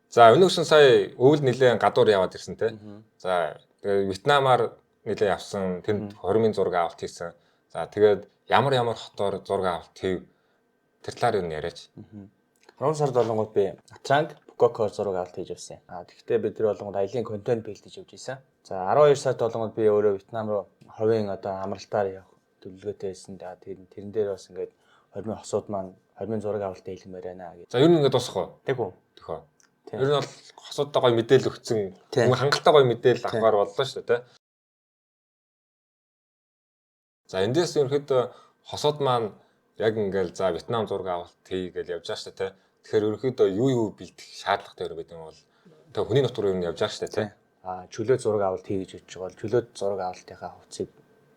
За өнөөхсөн сая өвөл нэлээд гадуур яваад ирсэн те. За тэгээ Вьетнамаар нэлээд явсан. Тэнд хормын зураг авалт хийсэн. За тэгээд ямар хотоор зураг авалт хийв. Тэр талаар юу яриач. 10 сард болонгууд би Ачанг, Пукокоор зураг авалт хийж явсан. Тэгэхдээ бид тэр болонгууд аялын контент бэлдэж явж исэн. За 12 сард болонгууд би өөрөө Вьетнам руу ховын амралтаар явах төлөвлөгөөтэй байсан. Тэрэн дээр бас ингээд хормын хосууд маань хормын зураг авалт хийлгэмээр байна гэж. За ер нь ингээд дуусах уу? Тэгвэл. Ер нь бол хосуудтай гоё мэдээлэл өгсөн. Хангалттай гоё мэдээлэл авахар боллоо шүү дээ, тэ. За эндээс ерөнхийдөө хосууд маань яг ингээл за Вьетнам зураг авалт хий гэж явж байгаа шүү дээ, тэ. Тэгэхээр ерөнхийдөө юу бэлдэх шаардлагатай юм гэдэг нь бол тэг хүний нутгаар ер нь явж байгаа шүү дээ, тэ. Чөлөө зураг авалт хий гэж бодож байгаа бол чөлөө зураг авалтынхаа хувцсыг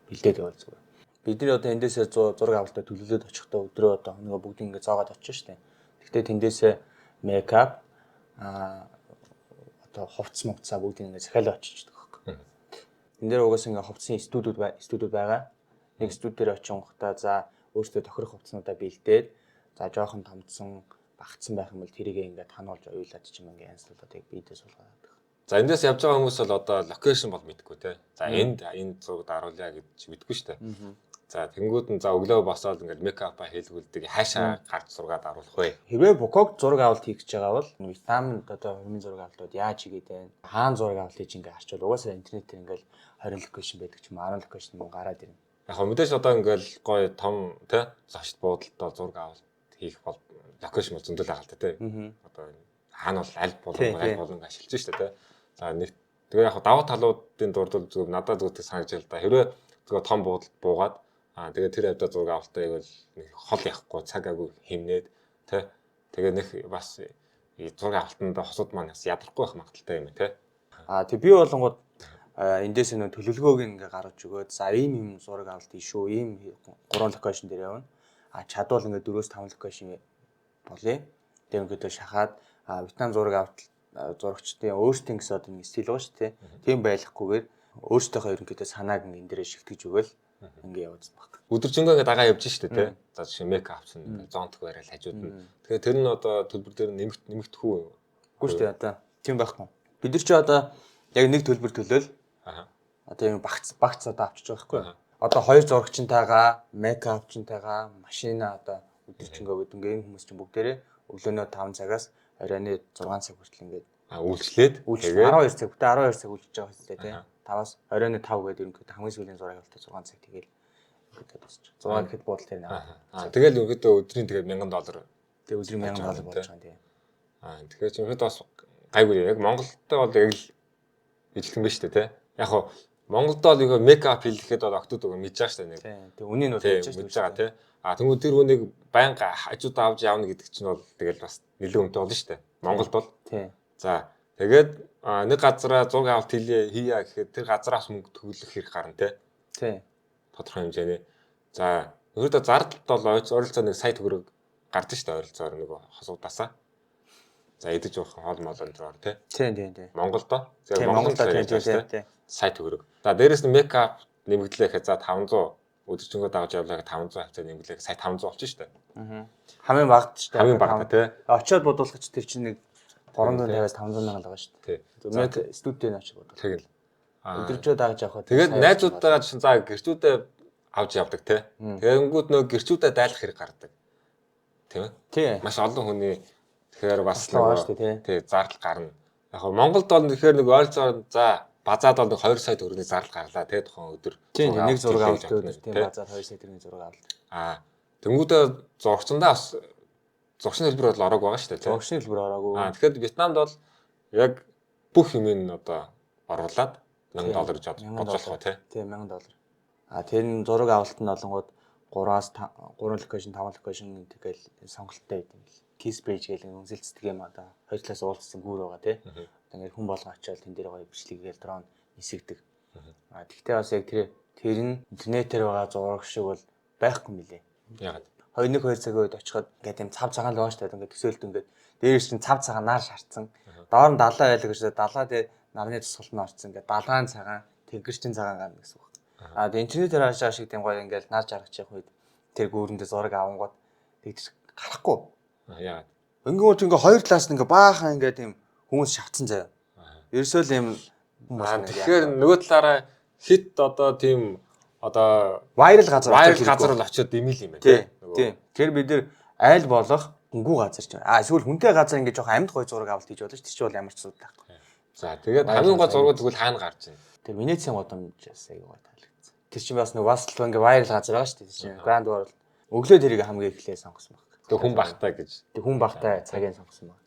бэлдээд явал зүгээр. Бидний одоо эндээсээ зураг авалтаа төлөвлөд очихдоо өдрөө одоо хоногоо бүгд ингэ заагаад очиж штэ. Гэхдээ тэндээсээ мейкап одоо хувцс мовцаа бүгд ингэ захиалаа очиждаг хөөх. Энд дээр угаас ингэ хувцсын студиуд байгаа. Нэг студи дээр очих ухтаа за өөртөө тохирох хувцснуудаа бэлдээд за жоохон томцсон багцсан байх юм бол тэрийг ингэ тануулж оюулаад ч юм ингэ янзлуулаад яг биедээ суулгаад. За эндээс явж байгаа хүмүүс бол одоо локейшн бол мэдгүй те. За энд зураг даруулъя гэж мэдгүй шүү дээ. За тэнгууд нь за өглөө босоод ингээд мейкапа хийлгүүлдэг хаашаа гарч зураг даруулах вэ? Хэрвээ Букок зураг авалт хийх гэж байгаа бол Вьетнамд одоо хормын зураг авалтууд яаж хийгээд байна? Хаана зураг авалт хийж ингээд харчвал угаасаа интернетээр ингээд 20 локейшн байдаг ч юм 10 локейшн мөн гараад ирнэ. Яг хөө мэдээж одоо ингээд гоё том те зочд буудалтай зураг авалт хийх бол локейшн бол зөндөл байгаа л те. Одоо хаана бол аль болон ашиглаж штэ те. За нэг тэгээ яг даваа талуудын дурдвал зөв надад үүдэг санагдаж л да. Хэрвээ зөв том буудалд буугаад тэгээ тэр хавьда зураг авалтыг бол хол явахгүй цаг агүй хэмнээд тэ тэгээ нэг бас зураг авалтанд хосууд маань бас ядрахгүй байх магадaltaй юм те. Тэг би болонгууд эндээс нөө төлөвлөгөөг ингээ гаргаж өгөөд за ийм зураг авалт ийшүү ийм 3 локейшн дээр явна. Чадвал ингээ 4-5 локейшн болъё. Тэгээ ингээд шахаад Вьетнам зураг авалт зурагчдын өөрсдийн гэсэн одоо нэг стил байгаа шүү дээ. Тийм байлахгүйгээр өөрсдийнхөө ерөнхийдөө санааг энэ дээрээ шигтгэж өгөөл ингээ явуулсан баг. Өдөржингөө ингээ дагаа явж штэ те. За жишээ мейкап авсан зонтог барайл хажууд нь. Тэгэхээр тэр нь одоо төлбөр дээр нэмэгдэх үү? Үгүй шүү дээ одоо тийм байхгүй. Бид нар ч одоо яг нэг төлбөр төлөөл. Одоо юм багц одоо авчиж байгаа байхгүй. Одоо хоёр зурагчтайгаа, мейкапчтайгаа, машина одоо өдөржингөө гэдэг ингээ хүмүүс чинь бүгдээрээ өглөөнөө 5 цагаас оройны 6 цаг хүртэл ингээд үйлчлээд 12 цаг бүтэ 12 цаг үйлчж байгаа хэвчээ тий. 5-аас оройны 5 гэдэг ерөнхийдөө хамгийн сүүлийн зураг авалтаа 6 цаг тэгэл ингээд дуусч. 6 гэхэд буудал тэр наа. Тэгэл ерөнхийдөө өдрийн тэгээд $1000. Тэгээ өдрийн $1000 болж байгаа юм тий. Тэгэхээр ерөнхийдөө бас гайгүй яг Монголтой бол яг л ижилхэн биш үү тий. Яг хоо Монголд бол их мейкап хийлгэхэд бол октод өгөө мэдж байгаа шүү дээ нэг. Тэг үнийн нь мэдж байгаа тий. Тэнгүү тэр хүнийг байнга хажууд авч явна гэдэг чинь бол тэгэл бас нэлээд өмтэй болно шүү дээ. Монголд бол. Тий. За тэгээд нэг газараа зураг авалт хийя гэхэд тэр газараас мөнгө төгөлөх хэрэг гарна тий. Тодорхой хэмжээний. За өөрөдөө зардалт бол ойролцоо нэг сая төгрөг гардаг шүү дээ ойролцоогоор нэг хосуудаасаа. За идэж уух хоол моол өндрөөр тий. Тий. Монголдоо. Тэгээ Монголдоо тий. Сая төгрөг. За дээрэс нь мейкап нэмэгдлээ гэхэд за 500 өдөржингөө дагаж явлаа 500 хавцаа нэмэлээ сая 500 болчих шүү дээ. Хамгийн багт шүү дээ. Хамгийн багт тий. Очоод бодуулгач тэр чинь нэг 350-аас 500 мянга л байгаа шүү дээ. Зөвмэд студид очиж бодвол. Тэгэл. Өдөржөө дагаж явхад. Тэгээд найзуудаа чинь за гэрчүүдээ авч явдаг тий. Тэгэнгүүт нөө гэрчүүдээ дайлах хэрэг гардаг. Тийм ээ? Тий. Маш олон хүний тэгэхээр бас байгаа шүү дээ тий зардал гарна. Яг нь Монголд бол тэгэхээр нэг ойролцоогоор за базаад бол 2 сая төгрөгийн зардал гарлаа тий тухайн өдөр. Тийм нэг зураг авалт өдөр тийм базаад 2 сая төгрөгийн зураг авалт. Тэнгүүдээ зурагчдаа бас зурагчны хэлбэр бол ороагүй байгаа шүү дээ тий. Зурагчны хэлбэр ороагүй. Тэгэхээр Вьетнамд бол яг бүх юм нь одоо оруулаад $1000 гэж бодож болох тий. Тийм $1000. Тэр нь зураг авалт нь олонгууд 3-аас 3 локейшн 5 локейшн тэгэл сонголттой байт юм л. Kiss page гэх нэг үнсэлцдэг юм одоо хоёр талаас уулзсан гүүр байгаа тий. Ингээд хүн болгон очиод тэн дээр гоё бичлэгээл дрон нисэгдэг. Тэгтээ бас яг тэр нь интернетээр байгаа зураг шиг бол байхгүй мөлий. Яагаад? 2-2 цагийн үед очиход ингээд юм цав цагаан л байгаа шүү дээ. Ингээд төсөөлт ингээд дээрээс чинь цав цагаан нар шарцсан. Доор нь далаа байлаа гэж далаа дээр нарны тусгалт нь орцсон. Ингээд далаан цагаан, тэнгэрчийн цагаан гана гэсэн үг. Интернетээр хаашаа шиг тийм гоё ингээд нар жаргаж явах үед тэр гүүрэндээ зураг авангууд тэгж гарахгүй. Яагаад? Ингээд ингээ хоёр талаас нь ингээ баахан ингээ тийм хүмүүс шавцсан заяа. Ерөөсөө л юм тэгэхээр нөгөө талаараа хит одоо тийм одоо вайрал газар бол очиод дэмэл юм байна тийм. Тэр бид нэр айл болох хөнгүү газар ч. Эсвэл хүнтэй газар ингээд жоохон амьд гой зураг авалт хийж болно ш. Тэр чинь бол ямар ч асуудал байхгүй. За тэгээд хамгийн гол зураг тэгвэл хаана гарч байна? Тэр Венецийн годамжаас аяг гой таалагдсан. Тэр чинь бас нэг васлт ингээ вайрал газар байгаа ш. Тэр чинь Grand World өглөө тэрийг хамгийн эхлээ сонгосон баг. Тэг хүн багтаа гэж. Тэг хүн багтаа цагийн сонгосон баг.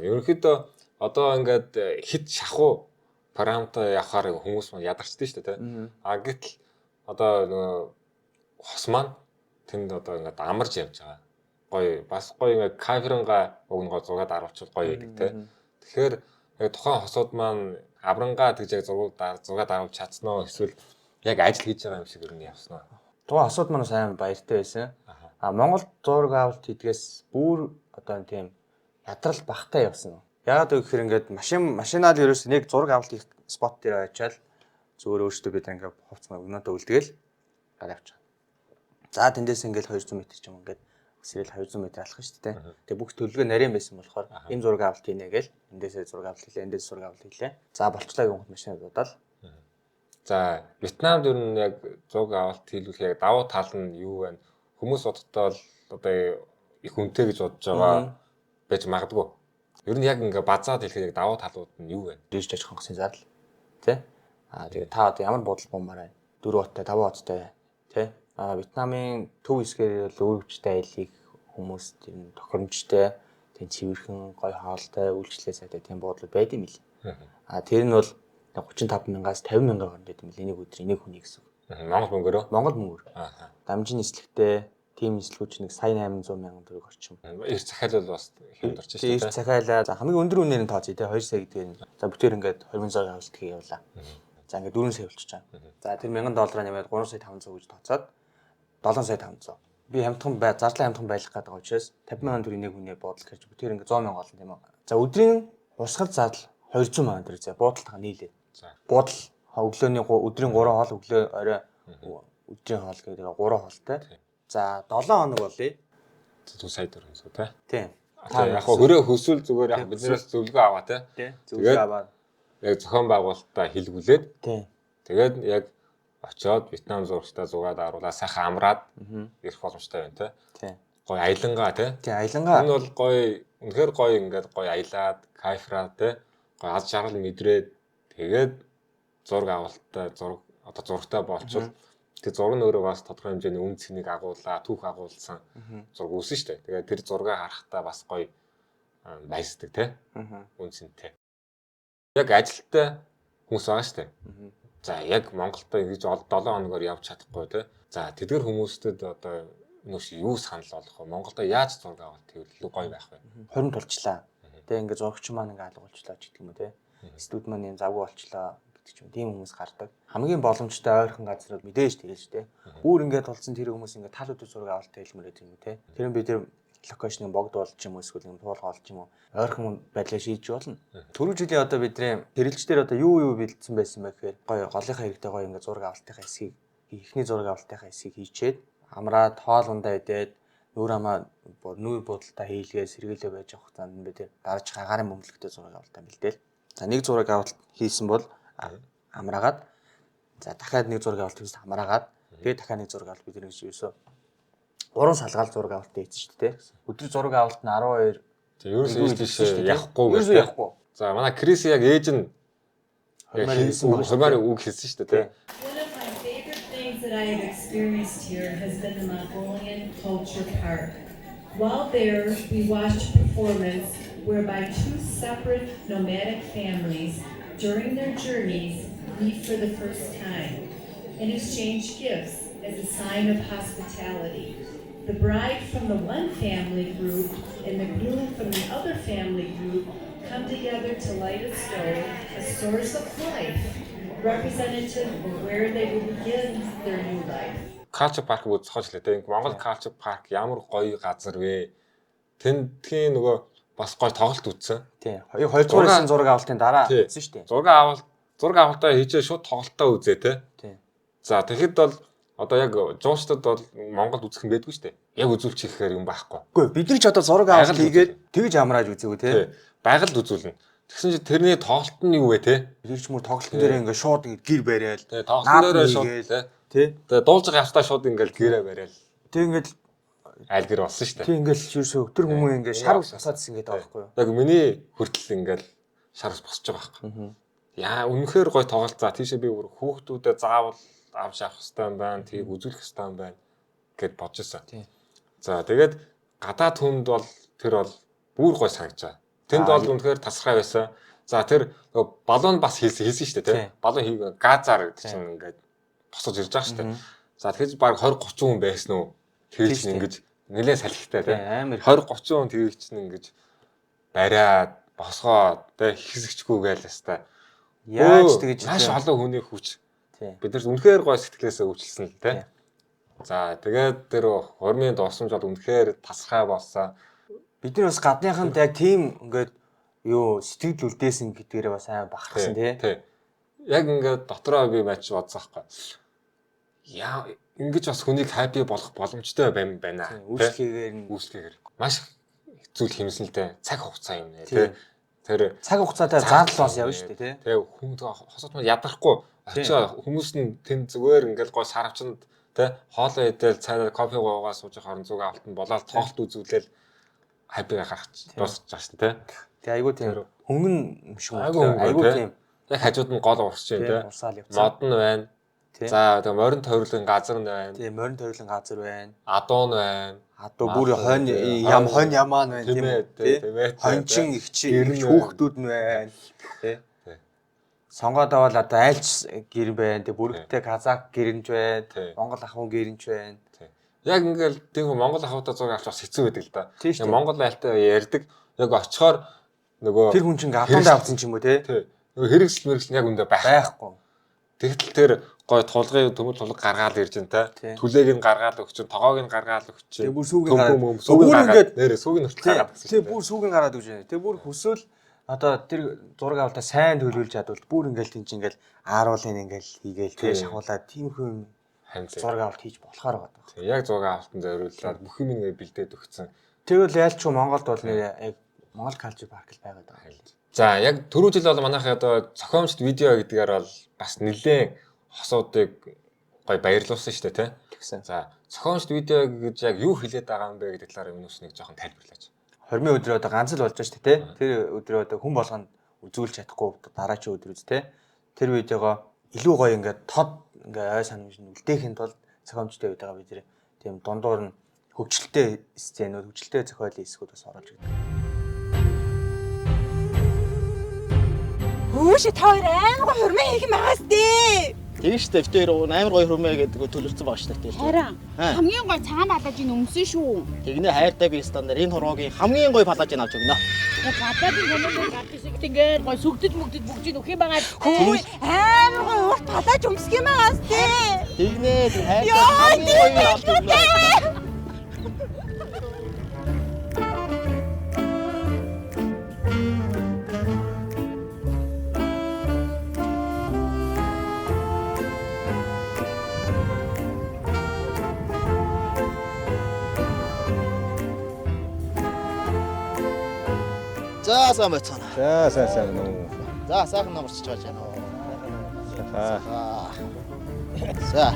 Ерөнхийдөө одоо ингээд хит шахуу параметр явахаар хүмүүс маань ядарчдээ шүү дээ тийм. Гэтэл одоо нөгөө хос маань тэнд одоо ингээд амарч явж байгаа. Гоё бас гоё ингээд камеранга өгнөгөө зургаад аруулчихвал гоё гэдэг тийм. Тэгэхээр яг тухайн хосууд маань аврангаа тэгж яг зургаад аруулж чадсан уу эсвэл яг ажил хийж байгаа юм шиг ер нь явсан уу? Тухайн хосууд маань сайн баяртай байсан. Монгол зураг авалт хийдгээс бүр одоо тийм ядрал багтаа явсан. Яагаад гэвэл ингээд машинаар ерөөс нэг зураг авалт хийх спот дээр очиад зүгээр өөртөө бид ингээд хувцас өгнөдөө үлдэгээл гар явчих. За тэндээс ингээд 200 м ч юм ингээд өсрөл 200 м алхах шүү дээ. Тэгээ бүх төлөвлөгөө нарийн байсан болохоор энэ зураг авалт хийнэ гээл эндээсээ зураг авалт хийлээ, эндээс зураг авалт хийлээ. За болчлаа гэнхот машинаа дуудаал. За Вьетнамд ер нь яг зураг авалт хийлгэх яг давуу тал нь юу вэ? Хүмүүс бодтол одоо их үнэтэй гэж бодож байгаа байж магадгүй. Ер нь яг ингээ базаад хэлэхэд яг давуу талууд нь юу вэ? Дэж тааж хонхсын зардал. Тэ? Тэгээ та одоо ямар бодол бомбаар байна? 4 хоттой, 5 хоттой, тэ? Вьетнамын төв хэсгээр л өөрөвчтэй аялыг хүмүүс тийм тохиромжтой, тийм цэвэрхэн, гой хоолтой, үйлчлээ сайтай тийм бодлууд байд юм лээ. Тэр нь бол 35,000-аас 50,000 хооронд байд юм лээ нэг өдрийн нэг хүний гэсэн. Монгол мөнгөөрөө? Монгол мөнгөөр. Дамжин нислэгтэй тийм нислэгүүч нэг сая 800,000 төгрөг орчим. Эрт захиал бол бас хэмд орчих шүү дээ. Эрт захиалаа. За хамгийн өндөр үнээр нь тооцъё те 2 сая гэдэг нь. За бүтээр ингээд 20,000 авалт хийе явуулаа. За ингээд 4 сая болчихж байгаа. За тэр $1,000 нэмээд 3 сая 500 гэж тооцоод 7 сая 500. Би зардлаа хямдхан байлгах гэдэг учраас 50,000 төгрөгийн нэг хүний буудал гэж бүтээр ингээд 100,000 олно тийм үү. За өдрийн урсгал зардал 200,000 төгрөг за буудалтайгаа нийлээ. За буудал өглөөний өдрийн 3 хоол өглөө орой өдрийн хоол гэдэг 3 хоолтой. За 7 хоног болъё. 100 сая төгрөг шүү тий. Тийм. Яг хөрөө хөсвөл зүгээр яг биднээс зөвлөгөө аваа тий. Зөвлөгөө аваад яг зохион байгуулалтаа хэлгүүлээд тий. Тэгээд яг очиод Вьетнам зурагчтай зугаад аруулаа сайхан амраад ирэх боломжтой байна тий. Гоё аялангаа тий. Тий аялангаа. Энэ бол гоё үнэхээр гоё ингээд гоё аялаад кайфраад тий. Гоё аз жаргал мэдрээд тэгээд зураг авалттай зурагтай болчихвол тэр зураг нь өөрөө бас тодорхой хэмжээний үн цэнийг агууллаа, түүх агуулсан зураг үүсэн шүү дээ. Тэгээд тэр зургийг харахтаа бас гоё баясдаг тий. Үн цэнтэй. Яг ажилттай хүмүүс байгаа шүү дээ. За яг Монголд ингэж 7 хоногоор явж чадахгүй тий. За тэдгэр хүмүүстэд одоо нүш юу санал болох вэ? Монголд яаж зураг авалт хийвэл гоё байх вэ? Хорин тулчлаа. Тэгээ ингээ зурагч маань ингээ алгуулчлаа ч гэдэг юм уу тий. Студ маань юм завгүй болчлоо гэдэг ч юм. Тийм хүмүүс гардаг. Хамгийн боломжтой ойрхон газар бол мэдээж тэгэл шүү дээ. Бүр ингээ тулцсан тэр хүмүүс ингээ тал өдөр зураг авалт хэлмээр гэдэг юм тий. Тэр нь бид тэр локейшн богд болж юм уу эсвэл туулга олж юм уу ойрхон байдлаа шийдэж болно. Түрүү жилийн одоо бидний тэрэлждэр одоо юу бэлдсэн байсан бэ гэхээр гоё голынхаа хэрэгтэй гоё ингээ зураг авалтынхаа хэсгийг эхний зураг авалтынхаа хэсгийг хийчээд амраад хоолундаа идээд нүүр будалтаа хийлгээ сэргийлээ байж авах цаанд бид дарж гарын бөмбөлөгтэй зураг авалтаа бэлдээл. За нэг зураг авалт хийсэн бол амраагаад за дахиад нэг зураг авалт хийсэн амраагаад тэгээд дахиад нэг зураг авалт бид нэг юусоо 3 салгаал зураг авалт хийсэн шүү дээ. Өдөр зураг авалт нь 12. Тэг ерөөсөө тийш явахгүй ерөөсөө явахгүй. За манай Крис яг ээж нь хумаар үг хэлсэн шүү дээ. That I have experienced here has been the Mongolian Culture Park. While there, we watched a performance whereby 2 separate nomadic families during their journeys meet for the first time and exchange gifts as a sign of hospitality. The bride from the one family group and the groom from the other family group come together to light a stove, a source of life, representative of where they will begin their new life. Culture Park үзчихэж лээ тийм Монгол Culture Park ямар гоё газар вэ? Тэнтхийн нөгөө бас гоё тоглолт үзсэн. Тийм. 2 дугаар зураг авалтын дараа үзсэн шүү дээ. Зураг авалтаа хийжээ шууд тоглолтоо үзээ тийм. За тэгэхэд бол одоо яг жуучдад бол Монголд үзэх юм байдгүй шүү дээ. Яг үзүүлчих гэхээр юм байхгүй. Үгүй бид нар ч одоо зураг авалт хийгээд тэгж амрааж үзээгүү тийм. Байгальд үзүүлнэ. Тэгсэн чинь тэрний тоглолт нь юу вэ те? Ирж мөр тоглолтын дээр ингээ шууд ингээ гэр бариад. Тэгээ тоглолтын дээр шууд тий. Тэгээ дуулж байгаа явстаа шууд ингээл гэрээ бариад. Тэг ингээл айл гэр болсон шүү дээ. Тэг ингээл юусоо өтөр хүмүүс ингээ шар ус босаадсэн гэдэг байгаа байхгүй юу? Яг миний хүртэл ингээл шар ус босч байгаа байхгүй. Яа үнэхээр гоё тоглолт. За тийшээ би бүр хүүхдүүдэд заавал авч явах хэрэгтэй юм байна. Тийг үзүүлэх хэрэгтэй юм байна гэд бодож ирсэн. За тэгээд гадаад хүнд бол тэр бол бүр гоё санагчаа. Тэнд бол үнэхээр тасархай байсан. За тэр баллон бас хийсэн шүү дээ тий. Баллон хийгээ газар гэдэг чинь ингээд босож ирж байгаа шүү дээ. За тэгэхээр баг 20 30 хүн байсан уу? Тэр чинь ингэж нэлээд салхитай тий. 20 30 хүн тэр чинь ингэж бариад босгоод тий хэсэгчгүй гээл хэвээр. Яаж тэгэж маш олон хүний хүч. Бид нар үнэхээр гоё сэтгэлээсээ өвчлсөн л тий. За тэгээд тэр хормын досомж бол үнэхээр тасархай болсон. Бидний бас гадныханд яг тийм ингээд юу сэтгэл үлдээсэн гэдгээрээ бас амар бахархсан тий. Яг ингээд дотроо би матч бодсон байхгүй. Яа ингэж бас хүнийг хайпи болох боломжтой байна. Үйлчлэгээр маш хэцүү хэмнэлтэй цаг хугацаа юм нэ тий. Тэр цаг хугацаатай зардал бас явна шүү дээ тий. Тэгээ хүн хосоод ядрахгүй очоо хүмүүс нь тэн зүгээр ингээд гой сар авчинд тий хоолоо идэл цайнаар кофе уугаа сууж харин зүг автан болоод тоглолт үзүүлэл хайпига гаргач дуусч байгаа шүү дээ тий. Тэгээ айгуу тийм хөнгөн юм шиг айгуу тийм яг хажууд нь гол урсч юм тий. Мод нь байна. За тэгээ морин тойрлын газар нь байна. Тийм морин тойрлын газар байна. Адуу нь байна. Адуу бүр хонь ямаа нь байна тийм үү? Хончин ихчи хүүхдүүд нь байна. Тий. Сонгоод авал одоо айлч гэр байна. Тэг бүрэгтэй казак гэрэнж байна. Монгол ахуй гэрэнж байна. Яг ингээл тийм Монгол ахуйтай зураг авч бас хэцүү байдаг л да. Монгол айлтай ярьдаг. Яг очихоор нөгөө тэр хүн чинь гадаандаа авсан ч юм уу тий. Нөгөө хэрэгсэл яг үндэ байхгүй. Тэгтэл тэр гой тулгын төмөл тулг гаргаад ирж байна те. Түлээг нь гаргаад өгч, тоогоог нь гаргаад өгч. Тэг бүр сүүгийн гаргаад нэрээ сүүгийн хүртэл гаргаад гэсэн. Тэг бүр сүүгийн гараад өгч байна. Тэг бүр хүсвэл одоо тэр зураг авалтаа сайн төлөвлөж чадвал бүр ингээл тийч ингээл ааруулын ингээл хийгээл те шахуулаад тиймэрхүү юм зураг авалт хийж болохоор байгаа. Тэг яг зураг авалтанд зориуллаад бүх юм ингээ бэлдээд өгсөн. Тэгвэл ялчгүй Монголд бол яг Монгол калчер парк л байгаад байгаа. За яг түрүү жил бол манайхаа одоо зохиомжт видео гэдгээр бол бас нэлээд хосуудыг гой баярлуулсан шүү дээ тий. За зохиомжт видео гэж яг юу хэлээд байгаа юм бэ гэдэг талаар өмнөөс нэг жоохон тайлбарлаач. Хормын өдрөө одоо ганц л болж байгаа шүү дээ тий. Тэр өдрөө одоо хүн болгонд үзүүлж чадахгүй дараачийн өдөр үз тий. Тэр видеого илүү гоё ингээд тод ингээд ой санамж үлдээхэд бол зохиомжтой байдаг бид нэр тийм дундуур нь хөгжилтэй сценүүд, хөгжилтэй зохиолын хэсгүүд бас оруулж байгаа. Хүүш тоор амар гоё хурмаа хийх юм байгаас дээ. Тийм шүү дээ. Тэр амар гоё хурмаа гэдэг төлөвлөсөн баг шүү дээ. Харин хамгийн гоё цагаан балажийн өмсөн шүү. Тэгнэ хайртай би стандар энэ хурмаагийн хамгийн гоё балажийг авч өгнө. Яг гадаадын хүмүүс гадаг шиг тэгээд гоё сүгдэж бүгдэж бүгжийн өгөх юм байгаа. Хөөе амар гоё урт балаж өмсөх юм байгаас дээ. Тэгнэ хайртай хамгийн гоё авч өгнө. За сайн байцгаана. За сайн нөө. За сайхан намарч чааж байна. За.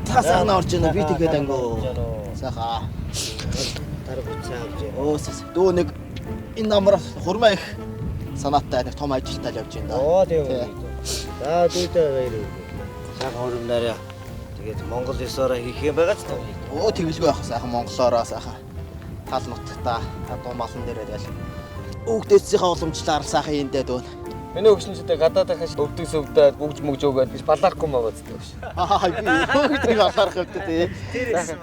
Та сайхан намарч байна. Би тэгээд ангуу. Сайхан. Тараг уцаа авч. Оос дөө нэг энэ намар хурмаа их санаатай нэг том ажилтаа явж байна. Оо тийм. За дүүтэй баяр. Сайхан хурмаараа. Тэгээд Монгол ёсороо хийх юм байгаа ч таа. Оо тэгэлгүй байх сайхан монголоороо сайхан. Тал нутгата адуу малан дээрээ тэгэл өвгдөөсийнхээ уламжлаар сайхан эндээ дөө. Миний өгшөнчтэй гадаадахаас өвдөг сөвдөд бүгж мөгж өгөөд биш балаарахгүй маа гэдэг биш. Аа би өвгдөг балаарах хэвдээ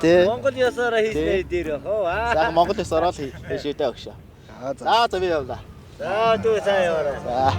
тий. Монгол ёсороо хийснээр дээр хоо. Сайхан Монгол ёсороо л хийшээдээ өгшөө. За би явлаа. За дүү сайн яваарай. За.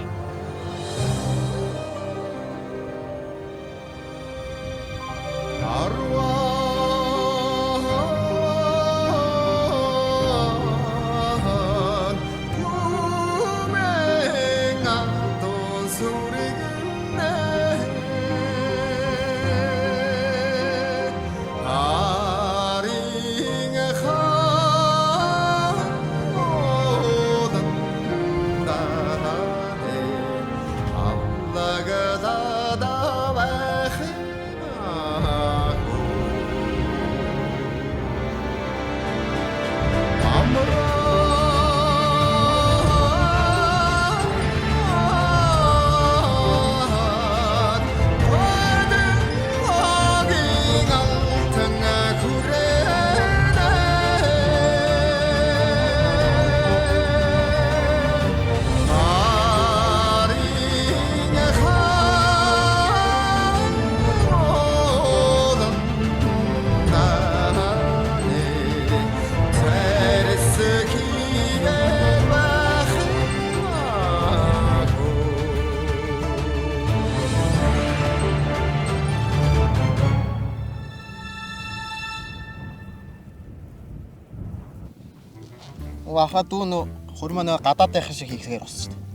баха дүү нөө хурмаа нөө гадаадынхан шиг хийхээр болсон шүү дээ.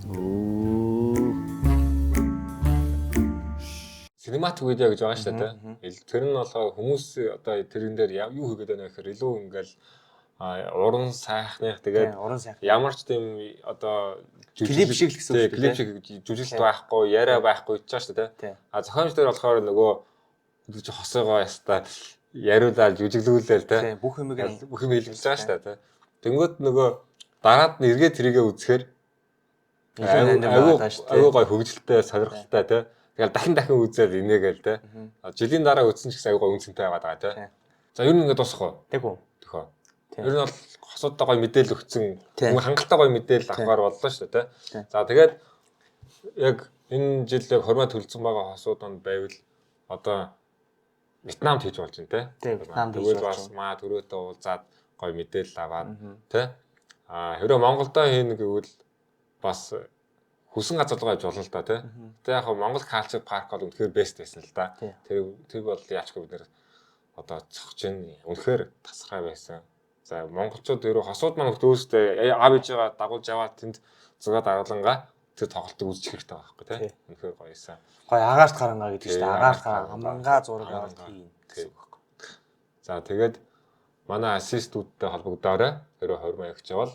Cinematic video гэж байгаа шүү дээ. Тэр нь болохоор хүмүүс одоо тэрэн дээр юу хийгээд байна гэхээр илүү ингээл уран сайхных тэгээд Уран сайхан. ямар ч тийм одоо Клип шиг л гэсэн үг шүү дээ. Клип шиг жүжиглэлт байхгүй, яриа байхгүй гэж байгаа шүү дээ. А зохиомж дээр болохоор нөгөө чи хосоогоо ястаа яриулаад жүжиглүүлээл те. Бүх юмыг хэлж байгаа шүү дээ. Тэнгүүд нөгөө дараад нь эргээд тэрийгэ үзэхээр аюу гой хөвгөлтэй, сонирхолтой те. Тэгэл дахин үзээд инээгээл те. Жилийн дараа үзсэн ч гэсэн аюу гой үнцэнтэй байгаа те. За ер нь ингээд дуусах уу? Тэгвэл. Төхөө. Ер нь бол хосуудтай гой мэдээлэл өгсөн, хангалттай гой мэдээлэл авахар боллоо шүү дээ те. За тэгээд яг энэ жил яг хормоо төлсөн байгаа хосууданд байвал одоо Вьетнамд хийж болж байна те. Вьетнамд хийж бас маа төрөөтэй уулзаад гой мэдээлэл аваад те. Хэрэв Монголдо хийнэ гэвэл бас хүсэн газар руу явж болно л да тий. Тэ яг Монгол Culture Park бол үнэхээр best байсан л да. Тэр бол яачгүй бид нэр одоо цогч нь үнэхээр тасархай байсан. За монголчууд ерөө хосууд маань хөлтөөстэй аав ээжээ дагуулж яваад тэнд зугаад аруулангаа тэр тоглолтыг үзчих хэрэгтэй байгаа байхгүй тий. Үнэхээр гоёсэн. Гоё агаарт гарангаа гэдэг чинь агаарт гараа амангаа зураг аваад хийн гэсэн үг байхгүй. За тэгээд манай ассистентүүдтэй холбогдоорой. Ерөө 20 маягч явал